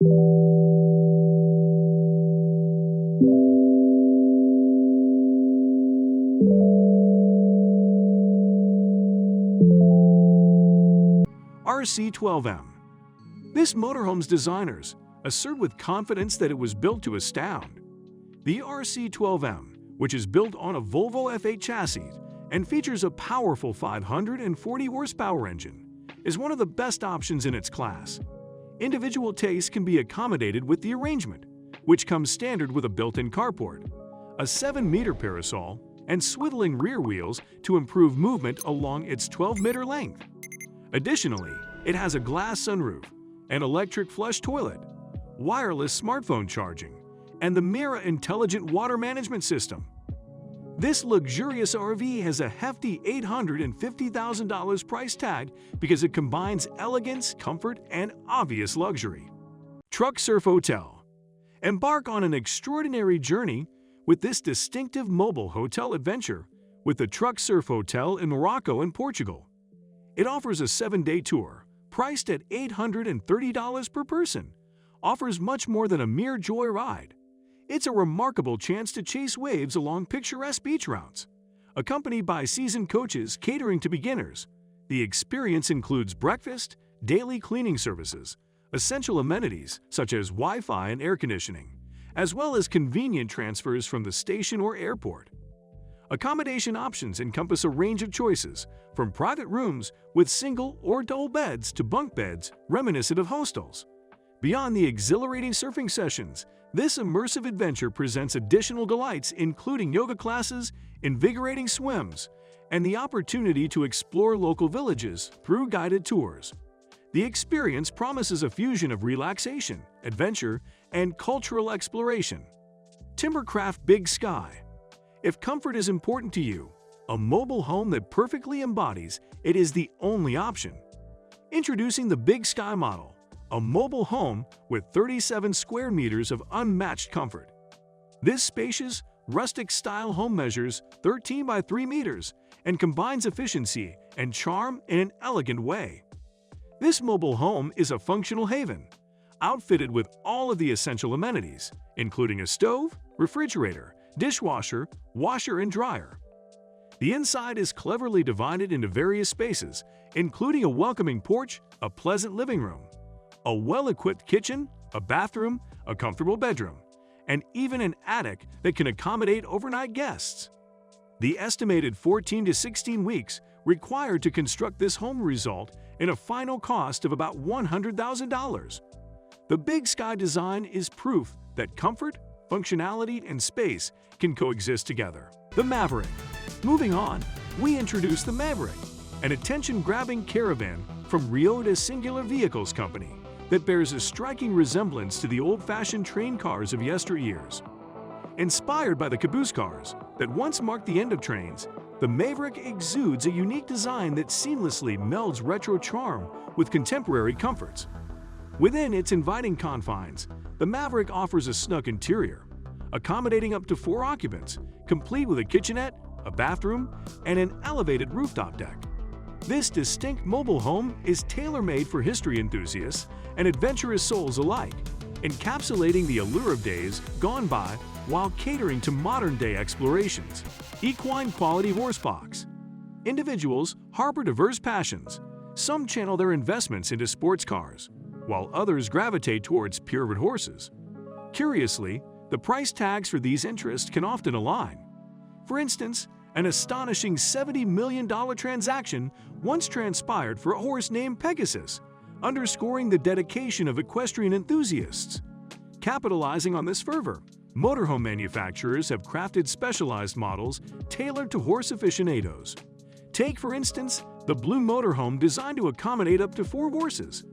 RC12M. This motorhome's designers assert with confidence that it was built to astound. The RC12M, which is built on a Volvo F8 chassis and features a powerful 540 horsepower engine, is one of the best options in its class. Individual tastes can be accommodated with the arrangement, which comes standard with a built-in carport, a 7-meter parasol, and swiveling rear wheels to improve movement along its 12-meter length. Additionally, it has a glass sunroof, an electric flush toilet, wireless smartphone charging, and the Mira intelligent water management system. This luxurious RV has a hefty $850,000 price tag because it combines elegance, comfort, and obvious luxury. Truck Surf Hotel. Embark on an extraordinary journey with this distinctive mobile hotel adventure with the Truck Surf Hotel in Morocco and Portugal. It offers a 7-day tour, priced at $830 per person, offers much more than a mere joy ride. It's a remarkable chance to chase waves along picturesque beach routes. Accompanied by seasoned coaches catering to beginners, the experience includes breakfast, daily cleaning services, essential amenities such as Wi-Fi and air conditioning, as well as convenient transfers from the station or airport. Accommodation options encompass a range of choices, from private rooms with single or double beds to bunk beds reminiscent of hostels. Beyond the exhilarating surfing sessions, this immersive adventure presents additional delights including yoga classes, invigorating swims, and the opportunity to explore local villages through guided tours. The experience promises a fusion of relaxation, adventure, and cultural exploration. Timbercraft Big Sky. If comfort is important to you, a mobile home that perfectly embodies it is the only option. Introducing the Big Sky model, a mobile home with 37 square meters of unmatched comfort. This spacious, rustic-style home measures 13 by 3 meters and combines efficiency and charm in an elegant way. This mobile home is a functional haven, outfitted with all of the essential amenities, including a stove, refrigerator, dishwasher, washer, and dryer. The inside is cleverly divided into various spaces, including a welcoming porch, a pleasant living room, a well-equipped kitchen, a bathroom, a comfortable bedroom, and even an attic that can accommodate overnight guests. The estimated 14 to 16 weeks required to construct this home result in a final cost of about $100,000. The Big Sky design is proof that comfort, functionality, and space can coexist together. The Maverick. Moving on, we introduce the Maverick, an attention-grabbing caravan from Rio de Singular Vehicles Company that bears a striking resemblance to the old-fashioned train cars of yesteryears. Inspired by the caboose cars that once marked the end of trains, the Maverick exudes a unique design that seamlessly melds retro charm with contemporary comforts. Within its inviting confines, the Maverick offers a snug interior, accommodating up to 4 occupants, complete with a kitchenette, a bathroom, and an elevated rooftop deck. This distinct mobile home is tailor-made for history enthusiasts and adventurous souls alike, encapsulating the allure of days gone by while catering to modern-day explorations. Equine quality horsebox. Individuals harbor diverse passions. Some channel their investments into sports cars, while others gravitate towards purebred horses. Curiously, the price tags for these interests can often align. For instance, an astonishing $70 million transaction once transpired for a horse named Pegasus, underscoring the dedication of equestrian enthusiasts. Capitalizing on this fervor, motorhome manufacturers have crafted specialized models tailored to horse aficionados. Take, for instance, the Blue motorhome designed to accommodate up to 4 horses.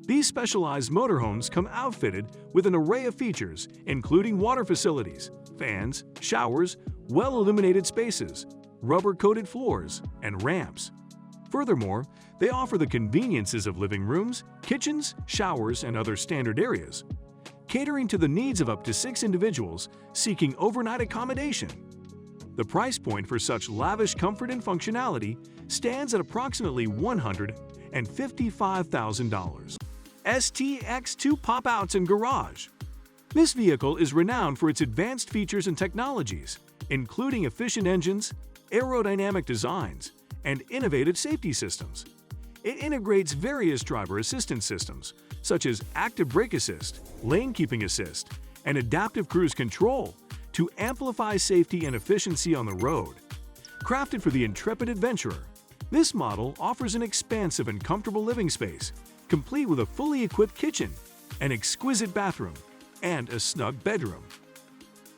These specialized motorhomes come outfitted with an array of features, including water facilities, fans, showers, well-illuminated spaces, rubber-coated floors, and ramps. Furthermore, they offer the conveniences of living rooms, kitchens, showers, and other standard areas, catering to the needs of up to 6 individuals seeking overnight accommodation. The price point for such lavish comfort and functionality stands at approximately $155,000. STX2 pop-outs and garage. This vehicle is renowned for its advanced features and technologies, including efficient engines, aerodynamic designs, and innovative safety systems. It integrates various driver assistance systems, such as active brake assist, lane keeping assist, and adaptive cruise control, to amplify safety and efficiency on the road. Crafted for the intrepid adventurer, this model offers an expansive and comfortable living space, complete with a fully equipped kitchen, an exquisite bathroom, and a snug bedroom.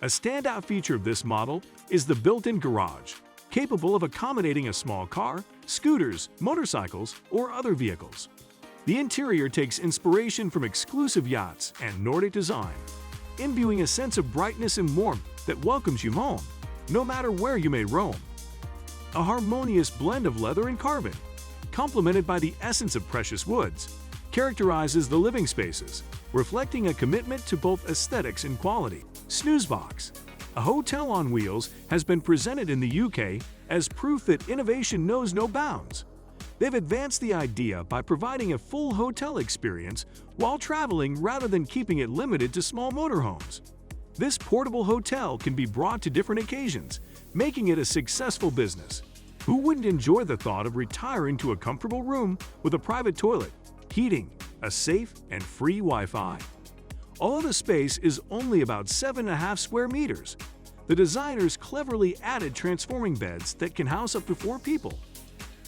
A standout feature of this model is the built-in garage, capable of accommodating a small car, scooters, motorcycles, or other vehicles. The interior takes inspiration from exclusive yachts and Nordic design, imbuing a sense of brightness and warmth that welcomes you home, no matter where you may roam. A harmonious blend of leather and carbon, complemented by the essence of precious woods, characterizes the living spaces, reflecting a commitment to both aesthetics and quality. Snoozebox, a hotel on wheels, has been presented in the UK as proof that innovation knows no bounds. They've advanced the idea by providing a full hotel experience while traveling rather than keeping it limited to small motorhomes. This portable hotel can be brought to different occasions, making it a successful business. Who wouldn't enjoy the thought of retiring to a comfortable room with a private toilet, heating, a safe, and free Wi-Fi? Although the space is only about 7.5 square meters, the designers cleverly added transforming beds that can house up to 4 people.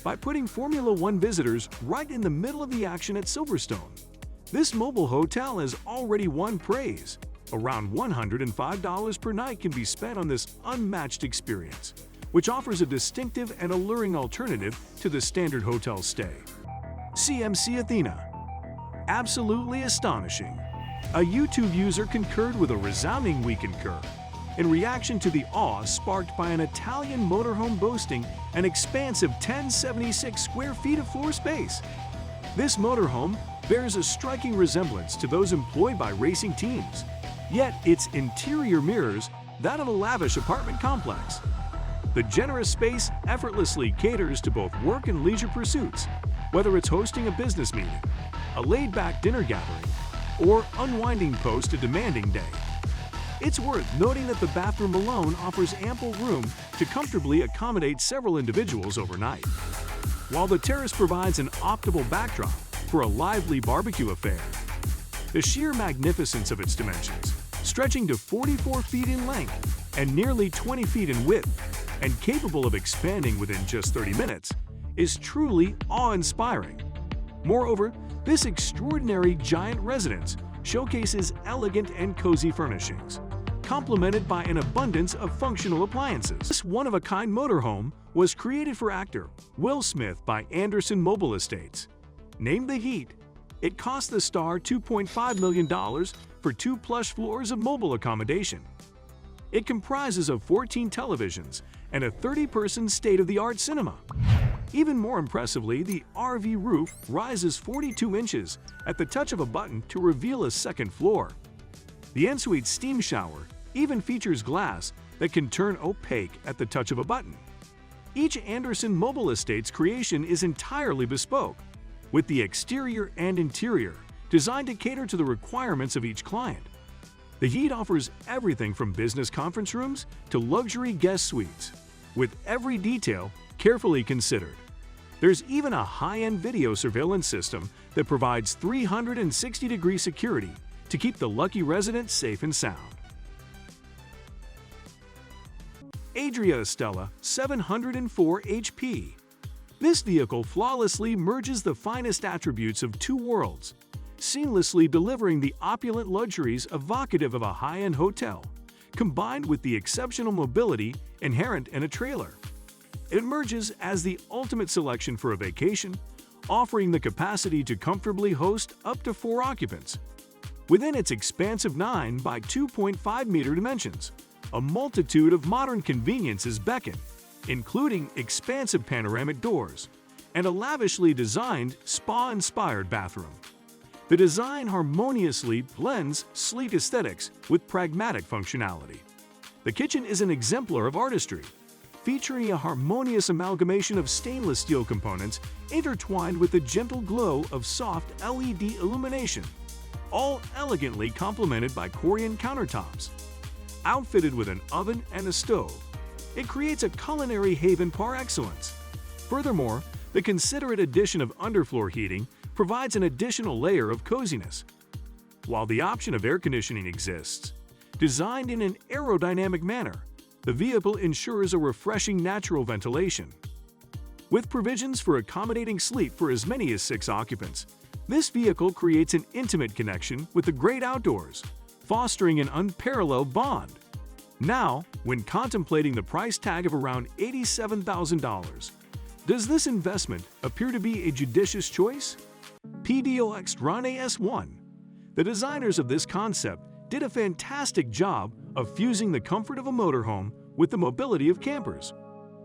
By putting Formula One visitors right in the middle of the action at Silverstone, this mobile hotel has already won praise. Around $105 per night can be spent on this unmatched experience, which offers a distinctive and alluring alternative to the standard hotel stay. CMC Athena. Absolutely astonishing. A YouTube user concurred with a resounding "we concur" in reaction to the awe sparked by an Italian motorhome boasting an expansive 1,076 square feet of floor space. This motorhome bears a striking resemblance to those employed by racing teams, yet its interior mirrors that of a lavish apartment complex. The generous space effortlessly caters to both work and leisure pursuits, whether it's hosting a business meeting, a laid-back dinner gathering, or unwinding post a demanding day. It's worth noting that the bathroom alone offers ample room to comfortably accommodate several individuals overnight, while the terrace provides an optimal backdrop for a lively barbecue affair. The sheer magnificence of its dimensions, stretching to 44 feet in length and nearly 20 feet in width, and capable of expanding within just 30 minutes, is truly awe-inspiring. Moreover, this extraordinary giant residence showcases elegant and cozy furnishings, complemented by an abundance of functional appliances. This one-of-a-kind motorhome was created for actor Will Smith by Anderson Mobile Estates. Named The Heat, it cost the star $2.5 million for 2 plush floors of mobile accommodation. It comprises of 14 televisions and a 30-person state-of-the-art cinema. Even more impressively, the RV roof rises 42 inches at the touch of a button to reveal a second floor. The ensuite steam shower even features glass that can turn opaque at the touch of a button. Each Anderson Mobile Estates creation is entirely bespoke, with the exterior and interior designed to cater to the requirements of each client. The Heat offers everything from business conference rooms to luxury guest suites, with every detail carefully considered. There's even a high-end video surveillance system that provides 360-degree security to keep the lucky resident safe and sound. Adria Estella 704 HP. This vehicle flawlessly merges the finest attributes of 2 worlds, seamlessly delivering the opulent luxuries evocative of a high-end hotel, combined with the exceptional mobility inherent in a trailer. It emerges as the ultimate selection for a vacation, offering the capacity to comfortably host up to 4 occupants. Within its expansive 9 by 2.5 meter dimensions, a multitude of modern conveniences beckon, including expansive panoramic doors and a lavishly designed spa-inspired bathroom. The design harmoniously blends sleek aesthetics with pragmatic functionality. The kitchen is an exemplar of artistry, featuring a harmonious amalgamation of stainless steel components intertwined with the gentle glow of soft LED illumination, all elegantly complemented by Korean countertops. Outfitted with an oven and a stove, it creates a culinary haven par excellence. Furthermore, the considerate addition of underfloor heating provides an additional layer of coziness. While the option of air conditioning exists, designed in an aerodynamic manner, the vehicle ensures a refreshing natural ventilation. With provisions for accommodating sleep for as many as 6 occupants, this vehicle creates an intimate connection with the great outdoors, fostering an unparalleled bond. Now, when contemplating the price tag of around $87,000, does this investment appear to be a judicious choice? PDX Ron S1. The designers of this concept did a fantastic job of fusing the comfort of a motorhome with the mobility of campers.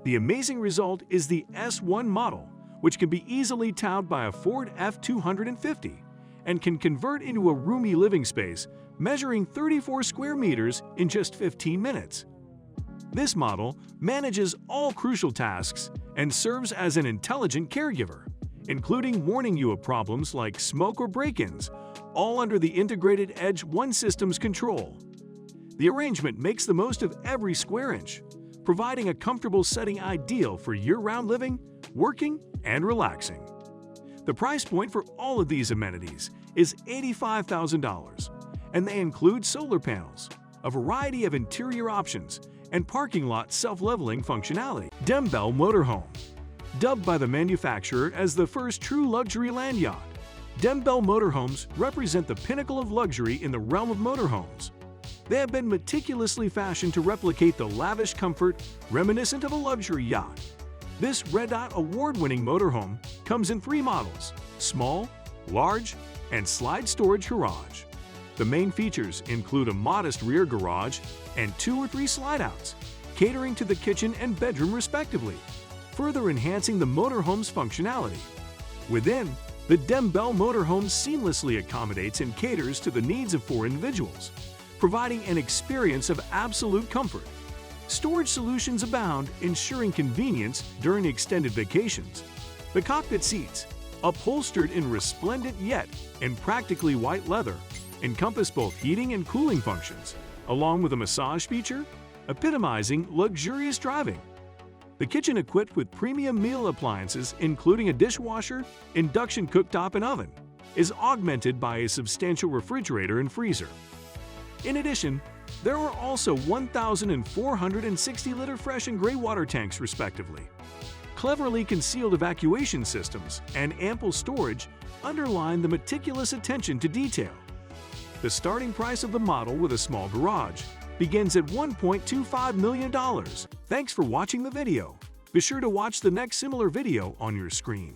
The amazing result is the S1 model, which can be easily towed by a Ford F250 and can convert into a roomy living space measuring 34 square meters in just 15 minutes. This model manages all crucial tasks and serves as an intelligent caregiver, including warning you of problems like smoke or break-ins, all under the integrated Edge One system's control. The arrangement makes the most of every square inch, providing a comfortable setting ideal for year-round living, working, and relaxing. The price point for all of these amenities is $85,000, and they include solar panels, a variety of interior options, and parking lot self-leveling functionality. Demell Motorhome. Dubbed by the manufacturer as the first true luxury land yacht, Demell motorhomes represent the pinnacle of luxury in the realm of motorhomes. They have been meticulously fashioned to replicate the lavish comfort reminiscent of a luxury yacht. This Red Dot award-winning motorhome comes in 3 models: small, large, and slide storage garage. The main features include a modest rear garage and 2 or 3 slide-outs, catering to the kitchen and bedroom respectively, further enhancing the motorhome's functionality. Within, the Demell motorhome seamlessly accommodates and caters to the needs of 4 individuals, providing an experience of absolute comfort. Storage solutions abound, ensuring convenience during extended vacations. The cockpit seats, upholstered in resplendent yet in practically white leather, encompass both heating and cooling functions, along with a massage feature, epitomizing luxurious driving. The kitchen, equipped with premium meal appliances including a dishwasher, induction cooktop, and oven, is augmented by a substantial refrigerator and freezer. In addition, there are also 1,460-liter fresh and gray water tanks respectively. Cleverly concealed evacuation systems and ample storage underline the meticulous attention to detail. The starting price of the model with a small garage begins at $1.25 million. Thanks for watching the video. Be sure to watch the next similar video on your screen.